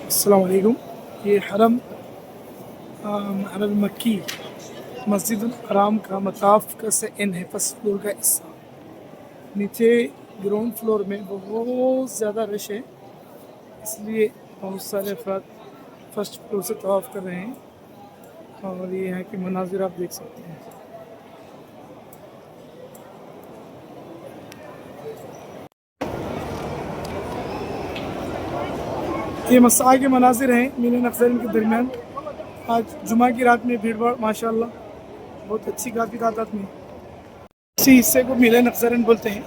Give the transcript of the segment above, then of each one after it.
अस्सलाम वालेकुम। ये हरम हरम मक्की मस्जिद हराम का मताफ का सेकंड है, फर्स्ट फ्लोर का हिस्सा। नीचे ग्राउंड फ्लोर में बहुत ज़्यादा रश है, इसलिए बहुत सारे अफराद फर्स्ट फ्लोर से तवाफ़ कर रहे हैं। और ये यहाँ के मनाजिर आप देख सकते हैं। ये मस्सा के मनाजिर हैं मीना नक्सरन के दरमियान। आज जुमा की रात में भीड़ भाड़ माशाल्लाह बहुत अच्छी काफ़ी तादाद में। इसी हिस्से को मीना नक्सरन बोलते हैं।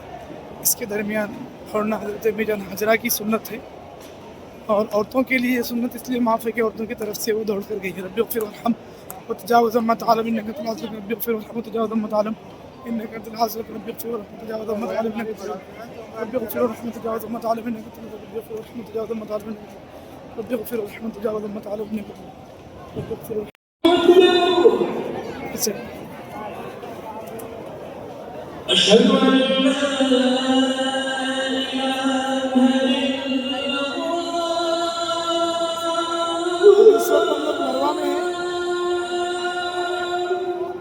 इसके दरमियान खड़ना हज़रत मीजान हजरा की सुन्नत है, और औरतों के लिए सुन्नत इसलिए माफ़ है कि औरतों की तरफ से वो दौड़ कर गई है। रब्बी इग़फिर वरहम वतजावज़ अम्मा तआलम इन्नका अंतल आज़िज़ रब्बी इग़फिर वरहम वतजावज़ अम्मा तआलम इन्नका अंतल आज़िज़ रब्बी इग़फिर वरहम वतजावज़ अम्मा तआलम इन्नका रब्बी इग़फिर वरहम वतजावज़ अम्मा तआलम इन्नका रब्बी इग़फिर वरहम वतजावज़ अम्मा तआलम रब्बी इग़फिर वरहम वतजावज़ अम्मा तआलम इन्नका रब्बी इग़फिर वरहम। अच्छा, अशहदु अन ला अभी इस वक्त हम लोग मरवा में हैं।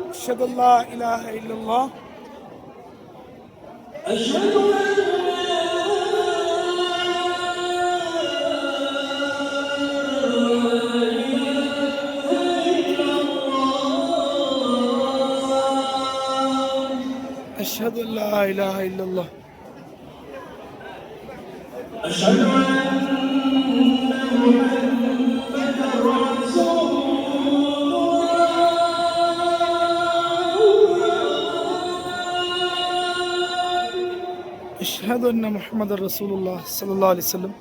अशहदु अल्ला इलाहा इल्लल्लाह अशहदु अशहदु अल्ला इलाहा इल्लल्लाह। अशहदु अन्ना मुहम्मदुर रसूलुल्लाह सल्लल्लाहु अलैहि वसल्लम।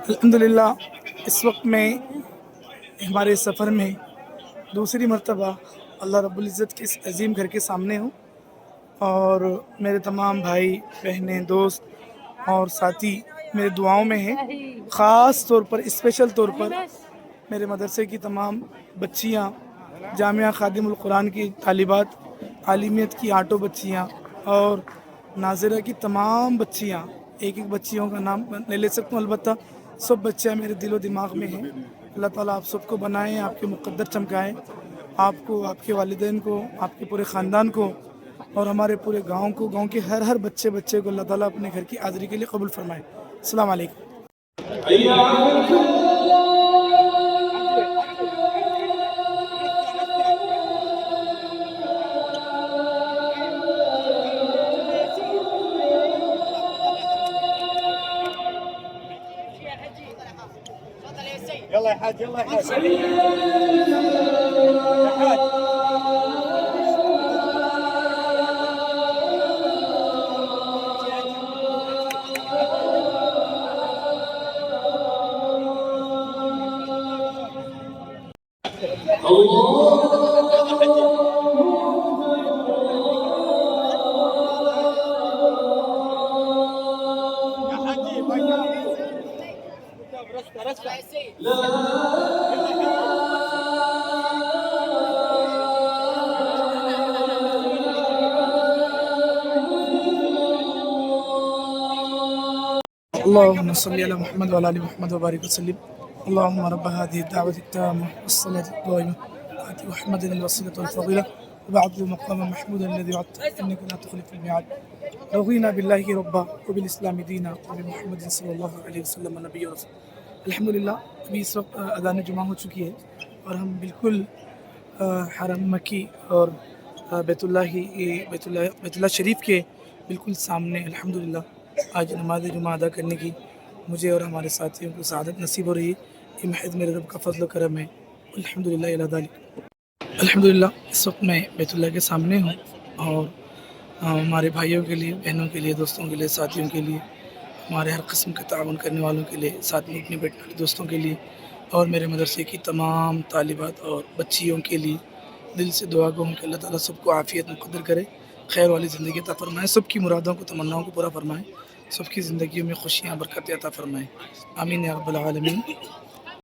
अल्हम्दुलिल्लाह इस वक्त मैं हमारे सफ़र में दूसरी मर्तबा अल्लाह रब्बुल इज़्ज़त के इस अज़ीम घर के सामने हूँ, और मेरे तमाम भाई बहनें दोस्त और साथी मेरे दुआओं में हैं। ख़ास तौर पर स्पेशल तौर पर मेरे मदरसे की तमाम बच्चियाँ, जामिया खादिमुल कुरान की तालिबात, आलिमियत की आटो बच्चियाँ और नाज़िरा की तमाम बच्चियाँ, एक एक बच्चियों का नाम नहीं ले सकता हूँ, अलबत्ता सब बच्चियाँ मेरे दिलो दिमाग में हैं। अल्लाह ताला आप सबको बनाए, आपके मुक़द्दर चमकाए, आपको, आपके वालिदैन को, आपके पूरे ख़ानदान को اور ہمارے پورے گاؤں کو، گاؤں کے ہر بچے کو اللہ تعالیٰ اپنے گھر کی حاضری کے لیے قبول فرمائے۔ السلام علیکم۔ حي على الفلاح يلا يا حاج، يلا يا حاج، يا حاج. يا حاجي اللهم صل على محمد وعلى ال محمد وبارك وسلم. اللهم رب هذه الدعوة التامة والصلاة القائمة آت محمد الوسيلة والفضيلة وبعثه مقاما محمودا الذي وعدته إنك لا تخلف الميعاد. رضينا بالله ربا وبالإسلام دينا وبمحمد صلی اللہ علیہ وسلم نبی ورسول. الحمدللہ ابھی اس وقت اذان جمعہ ہو چکی ہے اور ہم بالکل حرم مکی اور بیت اللہ شریف کے بالکل سامنے الحمدللہ آج نماز جمعہ ادا کرنے کی مجھے اور ہمارے ساتھیوں کو سعادت نصیب ہو رہی ہے. یہ محض میرے رب کا فضل و کرم ہے. الحمدللہ الی ذالک. الحمدللہ اس وقت میں بیت اللہ کے سامنے ہوں اور ہمارے بھائیوں کے لیے، بہنوں کے لیے، دوستوں کے لیے، ساتھیوں کے لیے، ہمارے ہر قسم کے تعاون کرنے والوں کے لیے، ساتھ میں اپنے بیٹھنے والے دوستوں کے لیے اور میرے مدرسے کی تمام طالبات اور بچیوں کے لیے دل سے دعا گو ہوں کہ اللہ تعالیٰ سب کو عافیت مقدر کرے، خیر والی زندگی عطا فرمائے، سب کی مرادوں کو، تمناؤں کو پورا فرمائے، سب کی زندگیوں میں خوشیاں برکتیں عطا فرمائے. آمین یا رب العالمین.